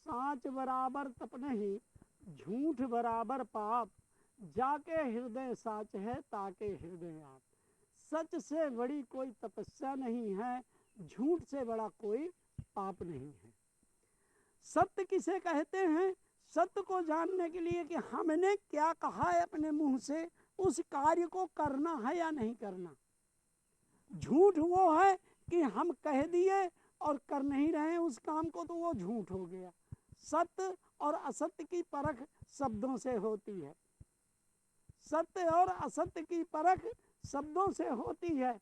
साँच बराबर तप नहीं, झूठ बराबर पाप, जाके हृदय साच है ताके हृदय आप। सच से बड़ी कोई तपस्या नहीं है, झूठ से बड़ा कोई पाप नहीं है। सत्य किसे कहते हैं? सत्य को जानने के लिए कि हमने क्या कहा है अपने मुंह से, उस कार्य को करना है या नहीं करना। झूठ वो है कि हम कह दिए और कर नहीं रहे उस काम को, तो वो झूठ हो गया। सत्य और असत्य की परख शब्दों से होती है। सत्य और असत्य की परख शब्दों से होती है।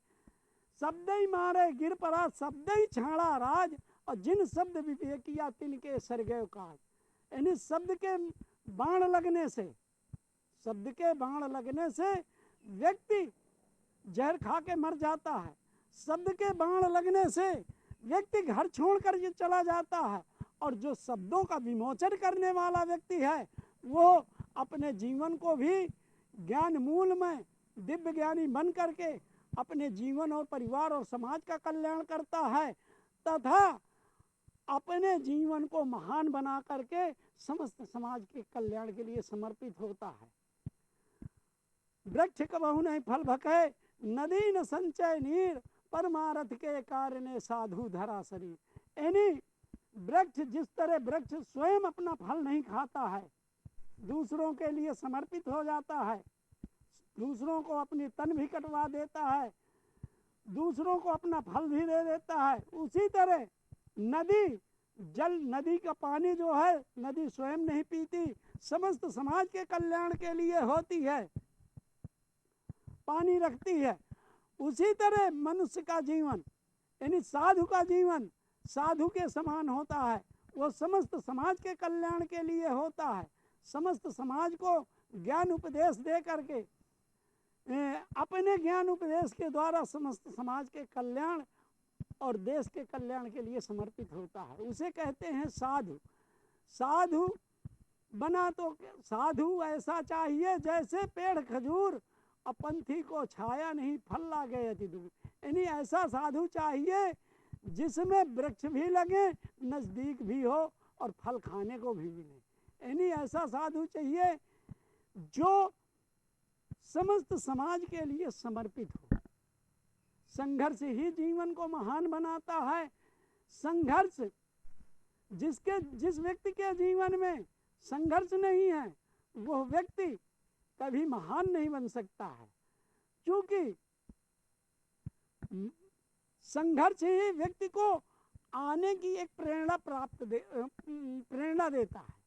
शब्द ही मारे गिर पड़ा, शब्द ही छाड़ा राज, और जिन शब्द विवेकिया तिनके सर गए काज। यानी शब्द के बाण लगने से, शब्द के बाण लगने से व्यक्ति जहर खा के मर जाता है। शब्द के बाण लगने से व्यक्ति घर छोड़कर ये चला जाता है। और जो शब्दों का विमोचन करने वाला व्यक्ति है, वो अपने जीवन को भी ज्ञान मूल में दिव्य ज्ञानी बन करके अपने जीवन और परिवार और समाज का कल्याण करता है, तथा अपने जीवन को महान बना करके समस्त समाज के कल्याण के लिए समर्पित होता है। वृक्ष कबहु नहीं फल भके, नदी न संचय नीर, परमारथ के कारण साधु धरा शरीर। यानी वृक्ष, जिस तरह वृक्ष स्वयं अपना फल नहीं खाता है, दूसरों के लिए समर्पित हो जाता है, दूसरों को अपनी तन भी कटवा देता है, दूसरों को अपना फल भी दे देता है, उसी तरह नदी, जल, नदी का पानी जो है, नदी स्वयं नहीं पीती, समस्त समाज के कल्याण के लिए होती है, पानी रखती है। उसी तरह मनुष्य का जीवन, यानी साधु का जीवन साधु के समान होता है। वो समस्त समाज के कल्याण के लिए होता है। समस्त समाज को ज्ञान उपदेश दे करके, अपने ज्ञान उपदेश के द्वारा समस्त समाज के कल्याण और देश के कल्याण के लिए समर्पित होता है। उसे कहते हैं साधु। साधु बना तो साधु ऐसा चाहिए जैसे पेड़ खजूर, अपंथी को छाया नहीं फल लागे अति दूर। यानी ऐसा साधु चाहिए जिसमें वृक्ष भी लगे, नजदीक भी हो और फल खाने को भी मिले। यानी ऐसा साधु चाहिए जो समस्त समाज के लिए समर्पित हो। संघर्ष ही जीवन को महान बनाता है। संघर्ष, जिस व्यक्ति के जीवन में संघर्ष नहीं है, वह व्यक्ति कभी महान नहीं बन सकता है, क्योंकि संघर्ष ही व्यक्ति को आने की एक प्रेरणा देता है।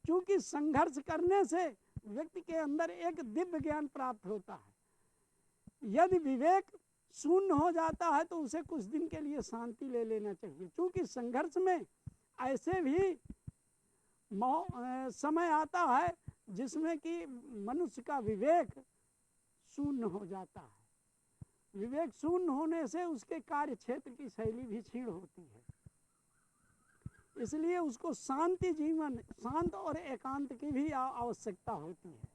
क्योंकि संघर्ष करने से व्यक्ति के अंदर एक दिव्य ज्ञान प्राप्त होता है। यदि विवेक शून्य हो जाता है तो उसे कुछ दिन के लिए शांति ले लेना चाहिए, क्योंकि संघर्ष में ऐसे भी समय आता है जिसमें कि मनुष्य का विवेक शून्य हो जाता है। विवेक शून्य होने से उसके कार्य क्षेत्र की शैली भी क्षीण होती है। इसलिए उसको शांति जीवन, शांत और एकांत की भी आवश्यकता होती है।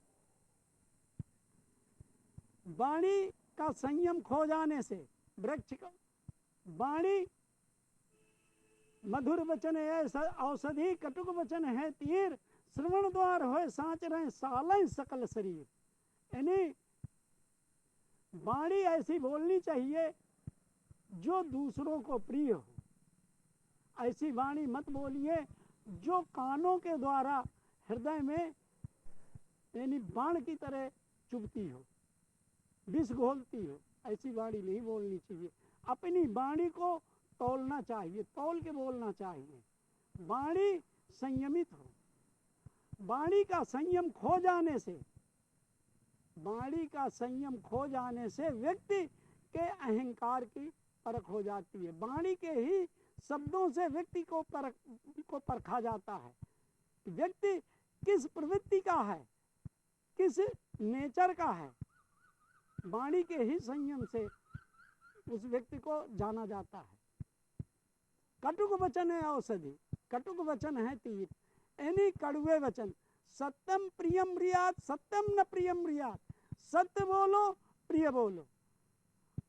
वाणी का संयम खो जाने से वृक्ष का, वाणी मधुर वचन है औषधि, कटुक वचन है तीर, श्रवण द्वार हो सांच रहे साल सकल शरीर। यानी वाणी ऐसी बोलनी चाहिए जो दूसरों को प्रिय हो। ऐसी वाणी मत बोलिए जो कानों के द्वारा हृदय में यानी बाण की तरह चुभती हो, विष घोलती हो। ऐसी वाणी नहीं बोलनी चाहिए। अपनी वाणी को तौलना चाहिए, तौल के बोलना चाहिए। वाणी संयमित हो। वाणी का संयम खो जाने से, वाणी का संयम खो जाने से व्यक्ति के अहंकार की परख हो जाती है। वाणी के ही शब्दों से व्यक्ति को परखा जाता है। व्यक्ति किस प्रवृत्ति का है, किस नेचर का है, वाणी के ही संयम से उस व्यक्ति को जाना जाता है। कटुक वचन है औषधि, कटुक वचन है तीर। यानी कड़वे वचन, सत्यम प्रियम रियात, सत्यम न प्रियम रियात। सत्य बोलो, प्रिय बोलो।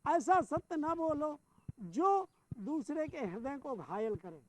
ऐसा सत्य ना बोलो जो दूसरे के हृदय को घायल करे।